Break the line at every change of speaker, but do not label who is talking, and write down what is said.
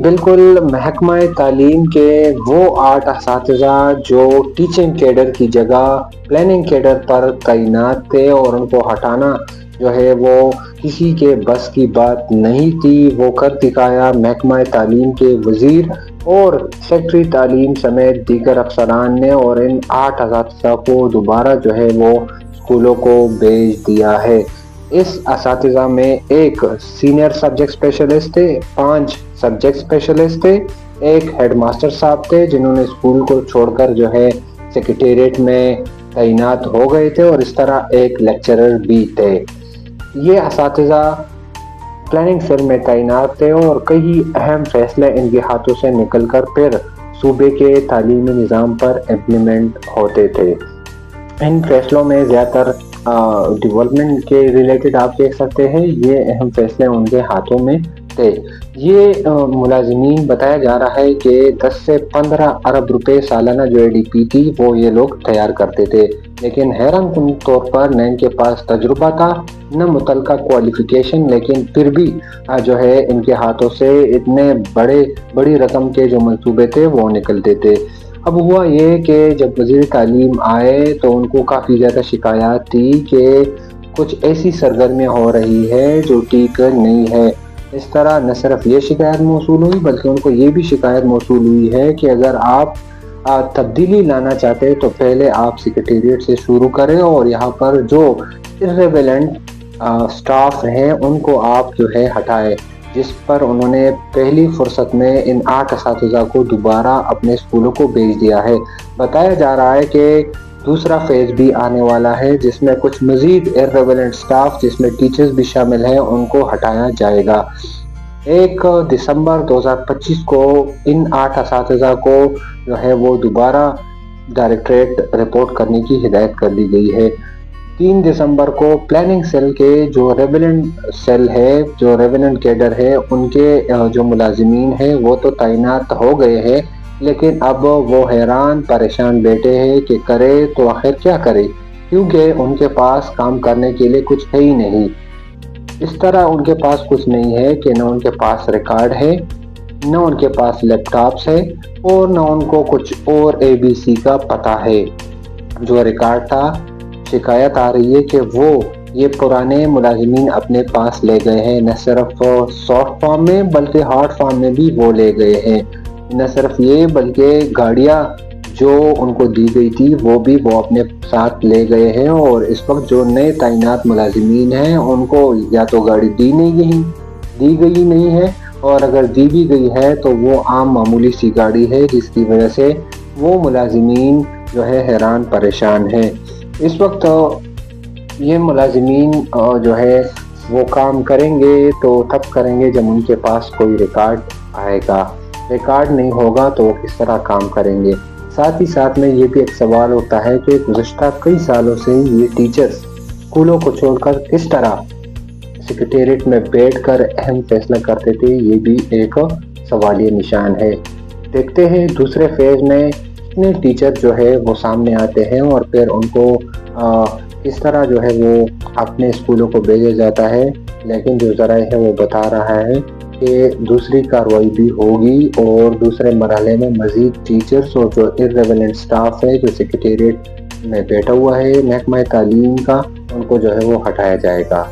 بالکل محکمہ تعلیم کے وہ 8 اساتذہ جو ٹیچنگ کیڈر کی جگہ پلاننگ کیڈر پر تعینات تھے اور ان کو ہٹانا جو ہے وہ کسی کے بس کی بات نہیں تھی، وہ کر دکھایا محکمہ تعلیم کے وزیر اور سیکرٹری تعلیم سمیت دیگر افسران نے، اور ان 8 اساتذہ کو دوبارہ جو ہے وہ اسکولوں کو بھیج دیا ہے۔ اس اساتذہ میں ایک سینئر سبجیکٹ اسپیشلسٹ تھے، 5 سبجیکٹ اسپیشلسٹ تھے، ایک ہیڈ ماسٹر صاحب تھے جنہوں نے اسکول کو چھوڑ کر جو ہے سیکریٹریٹ میں تعینات ہو گئے تھے، اور اس طرح ایک لیکچرر بھی تھے۔ یہ اساتذہ پلاننگ سیل میں تعینات تھے اور کئی اہم فیصلے ان کے ہاتھوں سے نکل کر پھر صوبے کے تعلیمی نظام پر امپلیمنٹ ہوتے تھے۔ ان فیصلوں میں زیادہ تر ڈیولپمنٹ کے ریلیٹڈ آپ دیکھ سکتے ہیں، یہ اہم فیصلے ان کے ہاتھوں میں تھے۔ یہ ملازمین بتایا جا رہا ہے کہ 10 سے 15 ارب روپے سالانہ جو ADP تھی وہ یہ لوگ تیار کرتے تھے، لیکن حیران کن طور پر نہ ان کے پاس تجربہ تھا نہ متعلقہ کوالیفیکیشن، لیکن پھر بھی جو ہے ان کے ہاتھوں سے اتنے بڑی رقم کے جو منصوبے تھے وہ نکلتے تھے۔ اب ہوا یہ کہ جب وزیر تعلیم آئے تو ان کو کافی زیادہ شکایات تھی کہ کچھ ایسی سرگرمیاں ہو رہی ہے جو ٹھیک نہیں ہے۔ اس طرح نہ صرف یہ شکایت موصول ہوئی بلکہ ان کو یہ بھی شکایت موصول ہوئی ہے کہ اگر آپ تبدیلی لانا چاہتے ہیں تو پہلے آپ سیکریٹریٹ سے شروع کریں اور یہاں پر جو irrelevant سٹاف ہیں ان کو آپ جو ہے ہٹائیں، جس پر انہوں نے پہلی فرصت میں ان 8 اساتذہ کو دوبارہ اپنے اسکولوں کو بھیج دیا ہے۔ بتایا جا رہا ہے کہ دوسرا فیز بھی آنے والا ہے جس میں کچھ مزید irrelevant سٹاف جس میں ٹیچرز بھی شامل ہیں ان کو ہٹایا جائے گا۔ 1 دسمبر 2025 کو ان 8 اساتذہ کو جو ہے وہ دوبارہ ڈائریکٹریٹ رپورٹ کرنے کی ہدایت کر دی گئی ہے۔ 3 دسمبر کو پلاننگ سیل کے جو ریویلنٹ سیل ہے، جو ریویلنٹ کیڈر ہے، ان کے جو ملازمین ہیں وہ تو تعینات ہو گئے ہیں، لیکن اب وہ حیران پریشان بیٹھے ہیں کہ کرے تو آخر کیا کرے، کیونکہ ان کے پاس کام کرنے کے لیے کچھ ہے ہی نہیں۔ اس طرح ان کے پاس کچھ نہیں ہے کہ نہ ان کے پاس ریکارڈ ہے، نہ ان کے پاس لیپ ٹاپس ہے، اور نہ ان کو کچھ اور ABC کا پتہ ہے۔ جو ریکارڈ تھا، شکایت آ رہی ہے کہ وہ یہ پرانے ملازمین اپنے پاس لے گئے ہیں، نہ صرف سافٹ فارم میں بلکہ ہارڈ فارم میں بھی وہ لے گئے ہیں۔ نہ صرف یہ بلکہ گاڑیاں جو ان کو دی گئی تھی وہ بھی وہ اپنے ساتھ لے گئے ہیں، اور اس وقت جو نئے تعینات ملازمین ہیں ان کو یا تو گاڑی دی گئی نہیں ہے، اور اگر دی بھی گئی ہے تو وہ عام معمولی سی گاڑی ہے، جس کی وجہ سے وہ ملازمین جو ہے حیران پریشان ہیں۔ اس وقت یہ ملازمین جو ہے وہ کام کریں گے تو تب کریں گے جب ان کے پاس کوئی ریکارڈ آئے گا۔ ریکارڈ نہیں ہوگا تو وہ کس طرح کام کریں گے؟ ساتھ ہی ساتھ میں یہ بھی ایک سوال ہوتا ہے کہ گزشتہ کئی سالوں سے یہ ٹیچرز اسکولوں کو چھوڑ کر کس طرح سیکریٹریٹ میں بیٹھ کر اہم فیصلہ کرتے تھے، یہ بھی ایک سوالیہ نشان ہے۔ دیکھتے ہیں دوسرے فیز میں کتنے ٹیچر جو ہے وہ سامنے آتے ہیں اور پھر ان کو کس طرح جو ہے وہ اپنے اسکولوں کو بھیجا جاتا ہے، لیکن جو ذرائع ہے وہ بتا رہا ہے کہ دوسری کارروائی بھی ہوگی اور دوسرے مرحلے میں مزید ٹیچرز اور جو irrelevant سٹاف ہے جو سیکریٹریٹ میں بیٹھا ہوا ہے محکمہ تعلیم کا، ان کو جو ہے وہ ہٹایا جائے گا۔